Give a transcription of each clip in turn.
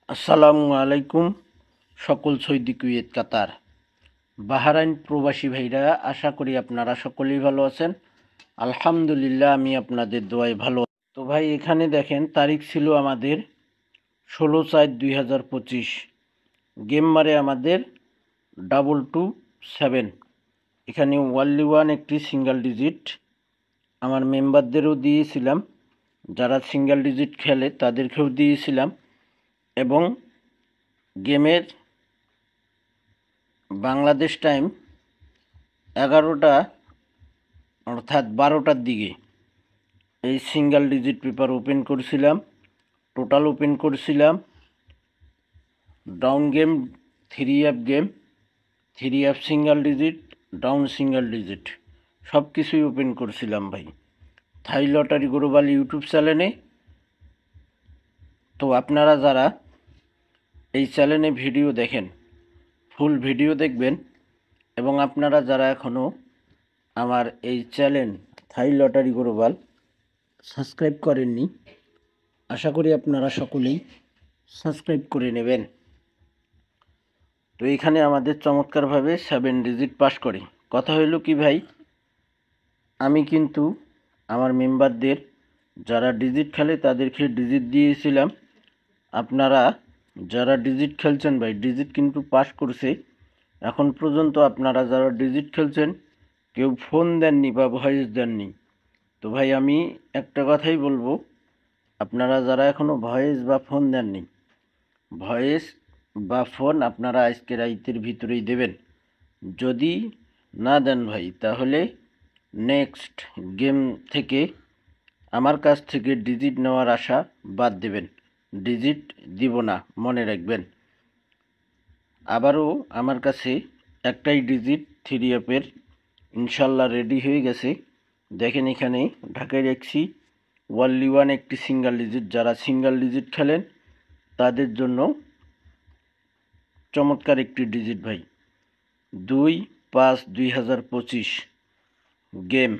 আসসালামু আলাইকুম সকল সৌদি কুয়েত কাতার বাহরাইন প্রবাসী ভাইরা, আশা করি আপনারা সকলেই ভালো আছেন। আলহামদুলিল্লাহ, আমি আপনাদের দোয়ায় ভালো আছি। তো ভাই, এখানে দেখেন তারিখ ছিল আমাদের 16/4/2025। গেম মারে আমাদের 227। এখানে ওয়ানলি ওয়ান একটি সিঙ্গেল ডিজিট আমার মেম্বারদেরও দিয়েছিলাম, যারা সিঙ্গেল ডিজিট খেলে তাদেরকেও দিয়েছিলাম। এবং গেমের বাংলাদেশ টাইম 11টা অর্থাৎ 12টার দিকে এই সিঙ্গেল ডিজিট পেপার ওপেন করছিলাম। টোটাল ওপেন করছিলাম down game, 3 app game, 3 app single digit, down single digit, সব কিছুই ওপেন করছিলাম ভাই, থাই লটারি গ্লোবাল ইউটিউব চ্যানেলে। তো আপনারা যারা এই চ্যানেলে ভিডিও দেখেন, ফুল ভিডিও দেখবেন। এবং আপনারা যারা এখনও আমার এই চ্যানেল থাই লটারি গ্লোবাল সাবস্ক্রাইব করেননি, আশা করি আপনারা সকলেই সাবস্ক্রাইব করে নেবেন। তো এখানে আমাদের চমৎকারভাবে 7 ডিজিট পাস করে। কথা হইল কি ভাই, আমি কিন্তু আমার মেম্বারদের যারা ডিজিট খেলে তাদেরকে ডিজিট দিয়েছিলাম। আপনারা যারা ডিজিট খেলছেন ভাই, ডিজিট কিন্তু পাস করছে। এখন পর্যন্ত আপনারা যারা ডিজিট খেলছেন কেউ ফোন দেননি বা ভয়েস দেননি। তো ভাই, আমি একটা কথাই বলবো, আপনারা যারা এখনও ভয়েস বা ফোন দেননি, ভয়েস বা ফোন আপনারা আজকে রাইতের ভিতরেই দেবেন। যদি না দেন ভাই, তাহলে নেক্সট গেম থেকে আমার কাছ থেকে ডিজিট নেওয়ার আশা বাদ দেবেন। ডিজিট দিব না, মনে রাখবেন। আবারও আমার কাছে একটাই ডিজিট 3 অ্যাপের ইনশাল্লাহ রেডি হয়ে গেছে। দেখেন এখানে ঢাকায় রাখছি ওয়ানলি ওয়ান একটি সিঙ্গেল ডিজিট। যারা সিঙ্গেল ডিজিট খেলেন তাদের জন্য চমৎকার একটি ডিজিট ভাই, 2/5/2025 গেম।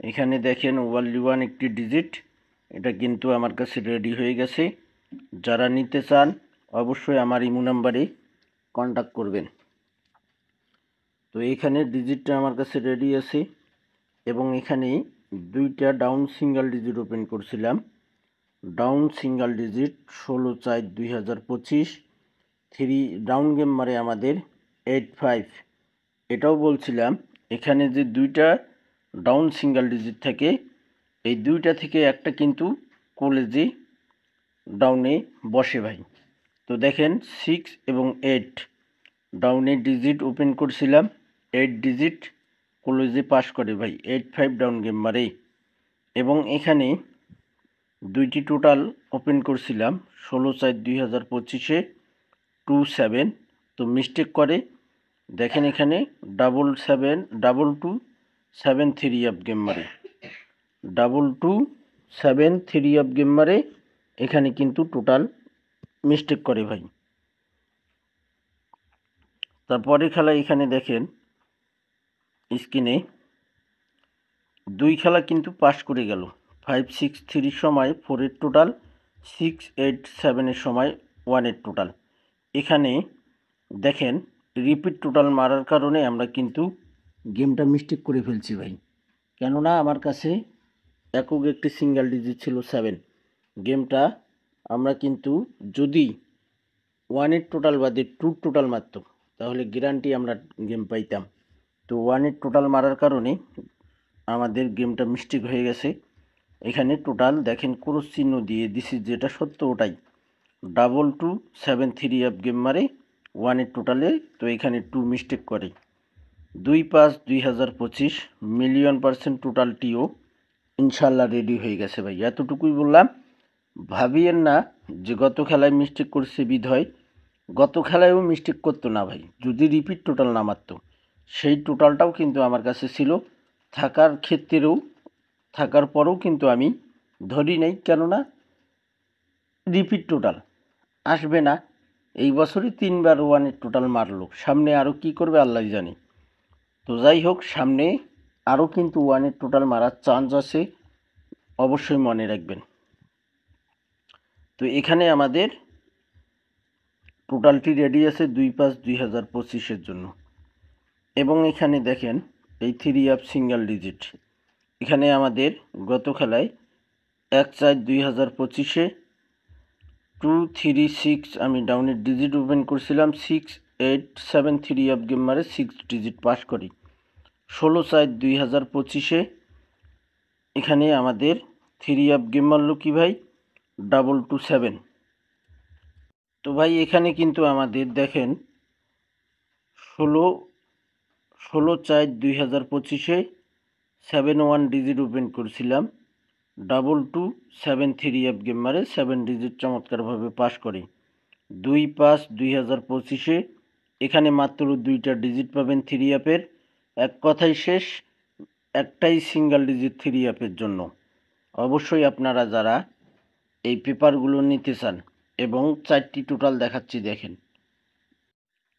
এখানে দেখেন ওয়ানলি ওয়ান একটি ডিজিট, এটা কিন্তু আমার কাছে রেডি হয়ে গেছে। যারা নিতে চান অবশ্যই আমার ইমো নাম্বারে কন্ট্যাক্ট করবেন। তো এখানে ডিজিটটা আমার কাছে রেডি আছে। এবং এখানে 2টা ডাউন সিঙ্গেল ডিজিট ওপেন করছিলাম। Down single digit 16/4/2025, 3 down game মারে আমাদের 85। এটাও বলছিলাম, এখানে যে 2টা ডাউন সিঙ্গেল ডিজিট থাকে, এই 2টা থেকে একটা কিন্তু কলেজে ডাউনে বসে ভাই। তো দেখেন 6 এবং 8 ডাউনে ডিজিট ওপেন করছিলাম, 8 ডিজিট কলেজে পাস করে ভাই, 85 ডাউন গেম মারে। এবং এখানে 2টি টোটাল ওপেন করছিলাম 16/4/2025-এ 27। তো মিস্টেক করে দেখেন এখানে 227 3 অ্যাপ গেম মারে, 227 3 অ্যাপ গেম মারে। এখানে কিন্তু টোটাল মিস্টেক করে ভাই। তারপরে খেলা এখানে দেখেন স্ক্রিনে 2 খেলা কিন্তু পাস করে গেল, 5-6-3 সময় 4-এর টোটাল, 6-8-7-এর সময় 1-এর টোটাল। এখানে দেখেন রিপিট টোটাল মারার কারণে আমরা কিন্তু গেমটা মিস্টেক করে ফেলছি ভাই। কেননা আমার কাছে একক একটি সিঙ্গেল ডিজিট ছিল 7। গেমটা আমরা কিন্তু যদি 1-এর টোটাল বাদে 2 টোটাল মারত তাহলে গ্যারান্টি আমরা গেম পাইতাম। তো 1-এর টোটাল মারার কারণে আমাদের গেমটা মিস্টেক হয়ে গেছে। এখানে টোটাল দেখেন ক্রস চিহ্ন দিয়ে দিছি, যেটা সত্য ওটাই। 227 3 অ্যাপ গেম মারে 1-এর টোটালে। তো এখানে 2 মিস্টেক করে। 2/5/2025 1,000,000% টোটাল টিও ইনশাল্লাহ রেডি হয়ে গেছে ভাই। এতটুকুই বললাম, ভাবিয়েন না যে গত খেলায় মিস্টেক করছে বিধয়। গত খেলায়ও মিস্টেক করতো না ভাই, যদি রিপিট টোটাল না মারত। সেই টোটালটাও কিন্তু আমার কাছে ছিল, থাকার ক্ষেত্রেও, থাকার পরেও কিন্তু আমি ধরি নাই, কেননা রিপিট টোটাল আসবে না। এই বছরই 3বার 1-এর টোটাল মারলো, সামনে আরও কি করবে আল্লাহ জানে। তো যাই হোক, সামনে আরও কিন্তু 1-এর টোটাল মারার চান্স আছে, অবশ্যই মনে রাখবেন। তো এখানে আমাদের টোটালটি রেডি আছে 2/5/2025 জন্য। এবং এখানে দেখেন এই 3 আপ সিঙ্গেল ডিজিট, এখানে আমাদের গত খেলায় 1/4/2025 236 আমি ডাউনের ডিজিট ওপেন করছিলাম, 6873 3 আপ গেম মারে 6 ডিজিট পাস করি। 16/4/2025 এখানে আমাদের 3 আপ গেম মারলো কি ভাই 227। তো ভাই এখানে কিন্তু আমাদের দেখেন 16/4/2025 71 ডিজিট ওপেন করছিলাম, 2273 আপ গেম মারে 7 ডিজিট চমৎকারভাবে পাস করে। 2/5/2025 এখানে মাত্র 2টা ডিজিট পাবেন 3 আপের। এক কথাই শেষ, একটাই সিঙ্গেল ডিজিট 3 আপের জন্য। অবশ্যই আপনারা যারা এই পেপারগুলো নিতে চান, এবং 4টি টোটাল দেখাচ্ছি দেখেন।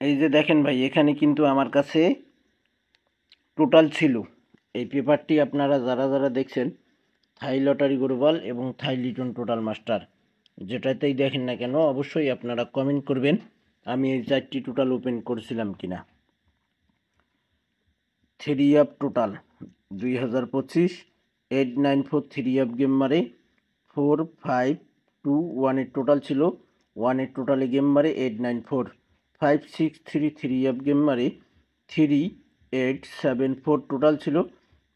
এই যে দেখেন ভাই, এখানে কিন্তু আমার কাছে টোটাল ছিল। এই পেপারটি আপনারা যারা যারা দেখছেন থাই লটারি গ্লোবাল এবং থাই লিটন টোটাল মাস্টার যেটাতেই দেখেন না কেন, অবশ্যই আপনারা কমেন্ট করবেন আমি এই 4টি টোটাল ওপেন করেছিলাম কিনা। 3 আপ টোটাল 2025 894 3 আপ গেম মারে 4521 এর টোটাল ছিল, 1 এর টোটালে গেম মারে 894। 563 3 আপ গেম মারে 3874 টোটাল ছিল,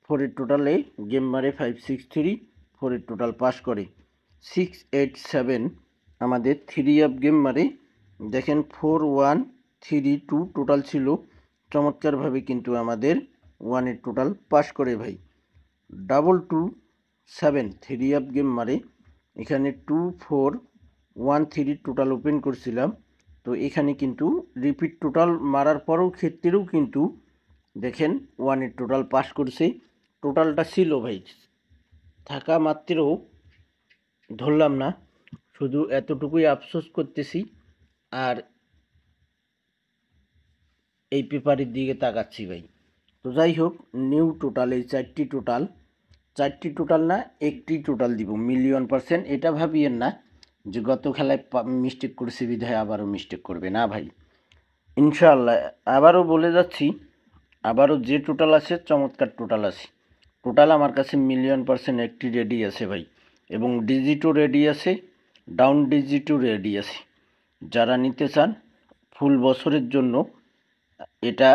4 এর টোটালে গেম মারে 563, 4 এর টোটাল পাস করে। 687 আমাদের 3 আপ গেম মারে দেখেন 4132 টোটাল ছিল, চমৎকারভাবে কিন্তু আমাদের 1 এর টোটাল পাস করে ভাই। 227 3 আপ গেম মারে এখানে 2413 টোটাল ওপেন করছিলাম। তো এখানে কিন্তু রিপিট টোটাল মারার পরেও ক্ষেত্রেও কিন্তু দেখেন 1 এর টোটাল পাস করছে। টোটালটা ছিল ভাই, থাকা মাত্রেও ধরলাম না, শুধু এতটুকুই আফসোস করতেছি আর এই পেপারের দিকে তাকাচ্ছি ভাই। তো যাই হোক, নিউ টোটাল এই 4টি টোটাল না, একটি টোটাল দিব 1,000,000%। এটা ভাবিয়েন না যে গত খেলায় মিস্টেক করেছি বিধায় আবারও মিস্টেক করবে না ভাই, ইনশাআল্লাহ। আবারও বলে যাচ্ছি, আবারও যে টোটাল আছে চমৎকার টোটাল আছে। টোটাল আমার কাছে 1,000,000% একটি রেডি আছে ভাই, এবং ডিজিটও রেডি আছে, ডাউন ডিজিটও রেডি আছে। যারা নিতে চান ফুল বছরের জন্য, এটা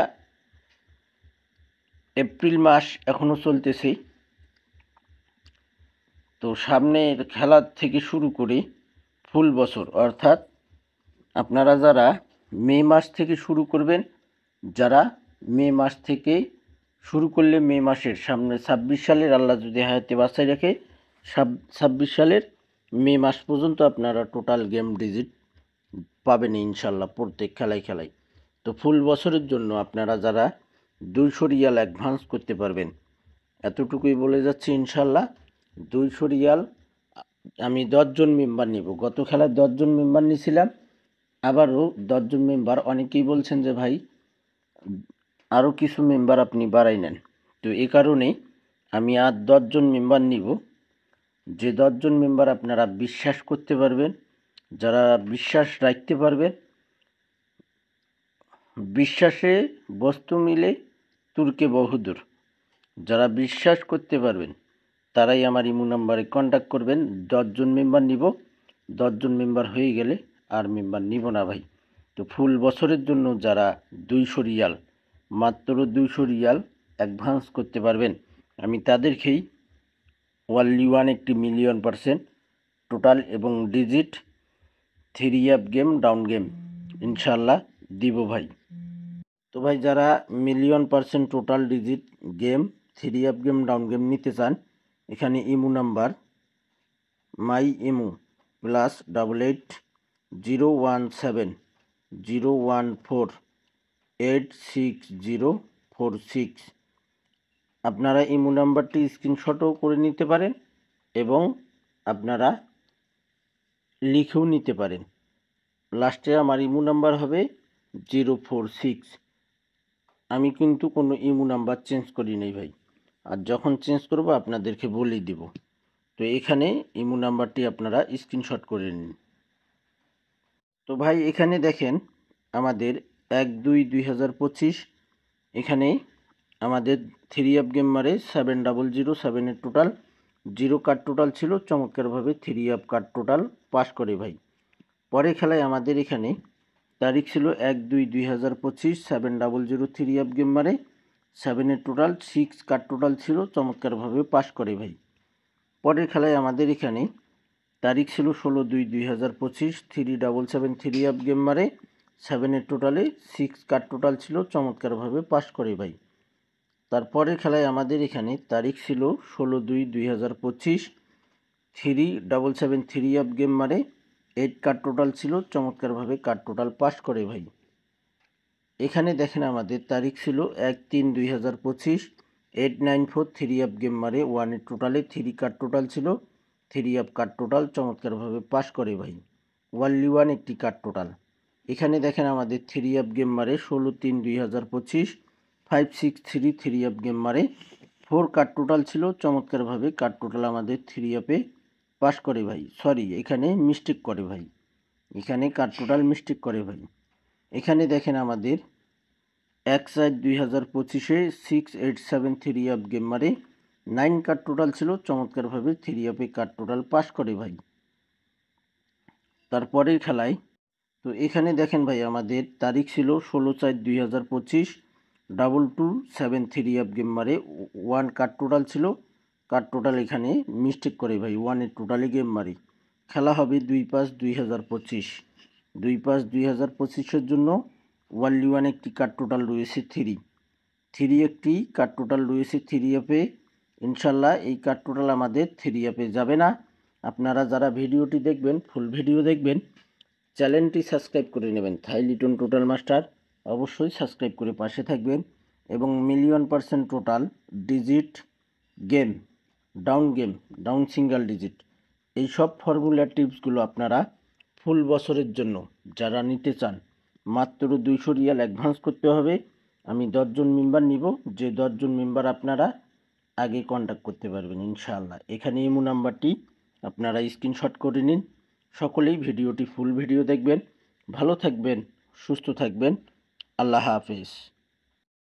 এপ্রিল মাস এখনও চলতেছে, তো সামনের খেলার থেকে শুরু করে ফুল বছর, অর্থাৎ আপনারা যারা মে মাস থেকে শুরু করবেন, যারা মে মাস থেকে শুরু করলে মে মাসের সামনে 26 সালের আল্লাহ যদি হায়াতে বাঁচায় রাখে 26 সালের মে মাস পর্যন্ত আপনারা টোটাল গেম ডিজিট পাবেন ইনশাল্লাহ প্রত্যেক খেলায়। তো ফুল বছরের জন্য আপনারা যারা 200 রিয়াল অ্যাডভান্স করতে পারবেন, এতটুকুই বলে যাচ্ছি ইনশাল্লাহ। 200 রিয়াল আমি 10 জন মেম্বার নিব। গত খেলায় 10 জন মেম্বার নিয়েছিলাম, আবারও 10 জন মেম্বার। অনেকেই বলছেন যে ভাই আরও কিছু মেম্বার আপনি বাড়াই নেন, তো এই কারণে আমি আর 10 জন মেম্বার নিব। যে 10 জন মেম্বার আপনারা বিশ্বাস করতে পারবেন, যারা বিশ্বাস রাখতে পারবেন, বিশ্বাসে বস্তু মিলে তুর্কে বহুদূর, যারা বিশ্বাস করতে পারবেন তারাই আমার ইমো নাম্বারে কন্ট্যাক্ট করবেন। 10 জন মেম্বার নিব, 10 জন মেম্বার হয়ে গেলে আর মেম্বার নিব না ভাই। তো ফুল বছরের জন্য যারা 200 রিয়াল, মাত্র 200 রিয়াল অ্যাডভান্স করতে পারবেন, আমি তাদেরকেই ওয়ানলি ওয়ান একটি 1,000,000% টোটাল এবং digit 3 up game down game ইনশাল্লাহ দিব ভাই। তো ভাই যারা 1,000,000% total digit game 3 up game down game নিতে চান, এখানে ইমো নাম্বার মাই ইমো +86014866046। আপনারা ইমো নাম্বারটি স্ক্রিনশটও করে নিতে পারেন এবং আপনারা লিখেও নিতে পারেন। লাস্টে আমার ইমো নাম্বার হবে 046। আমি কিন্তু কোনো ইমো নাম্বার চেঞ্জ করি নাই ভাই, আর যখন চেঞ্জ করব আপনাদেরকে বলেই দেব। তো এখানে ইমো নাম্বারটি আপনারা স্ক্রিনশট করে নিন। তো ভাই এখানে দেখেন আমাদের 1/2/2025 এখানে আমাদের 3 অফ গেম মারে 7007 টোটাল, 0 কার্ড টোটাল ছিল। চমৎকারভাবে 3 অফ কার্ড টোটাল পাস করে ভাই। পরের খেলায় আমাদের এখানে তারিখ ছিল 1/2/2025 7003 3 অফ গেম মারে 7 টোটাল, 6 কার্ড টোটাল ছিল। চমৎকারভাবে পাস করে ভাই। পরের খেলায় আমাদের এখানে তারিখ ছিল 16/2/2025 377 3 অফ গেম মারে 7 টোটালে, 6 কার্ড টোটাল ছিল। চমৎকারভাবে পাস করে ভাই। তারপরের খেলায় আমাদের এখানে তারিখ ছিল 16/2/2025 377 3 অফ গেম মারে 8 কার্ড টোটাল ছিল। চমৎকারভাবে কার্ড টোটাল পাস করে ভাই। এখানে দেখেন আমাদের তারিখ ছিল 1/3/2025 894 3 অফ গেম মারে 1 টোটালে, 3 কার্ড টোটাল ছিল। 3 অফ কার্ড টোটাল চমৎকারভাবে পাস করে ভাই। ওয়ানলি 1 একটি কার্ড টোটাল। এখানে দেখেন আমাদের 3 অফ গেম মারে 16/3/2025 563 3 অফ গেম মারে 4 কার্ড টোটাল ছিল। চমৎকারভাবে কার্ড টোটাল আমাদের 3 অফে পাস করে ভাই। সরি, এখানে মিস্টেক করে ভাই, এখানে কার্ড টোটাল মিস্টেক করে ভাই। এখানে দেখেন আমাদের 1/4/2025 687 3 অফ গেম মারে 9 কার্ড টোটাল ছিল। চমৎকারভাবে 3 অফে কার্ড টোটাল পাস করে ভাই। তারপরের খেলায় তো এখানে দেখেন ভাই আমাদের তারিখ ছিল 16/4/2025 227 3 অফ গেম মারে 1 কার্ড টোটাল ছিল। কার্ড টোটাল এখানে মিস্টেক করে ভাই, 1 টোটালি গেম মারি। খেলা হবে 2/5/2025 2/5/2025 জন্য ওয়ানলি 1 একটি কার্ড টোটাল রয়েছে 3 একটি কার্ড টোটাল রয়েছে 3 অফে। ইনশাল্লাহ এই কার্ড টোটাল আমাদের 3 অফে যাবে না। আপনারা যারা ভিডিওটি দেখবেন ফুল ভিডিও দেখবেন, চ্যানেলটি সাবস্ক্রাইব করে নেবেন থাই লিটন টোটাল মাস্টার। অবশ্যই সাবস্ক্রাইব করে পাশে থাকবেন এবং %% total digit game, down single digit, এই সব ফর্মুলা টিপসগুলো আপনারা ফুল বছরের জন্য যারা নিতে চান মাত্র 200 রিয়াল অ্যাডভান্স করতে হবে। আমি 10 জন মেম্বার নিব, যে 10 জন মেম্বার আপনারা আগে কন্ট্যাক্ট করতে পারবেন ইনশাআল্লাহ। এখানে ইমো নাম্বারটি আপনারা স্ক্রিনশট করে নিন। সকলেই ভিডিওটি ফুল ভিডিও দেখবেন। ভালো থাকবেন, সুস্থ থাকবেন। আল্লাহ হাফেজ।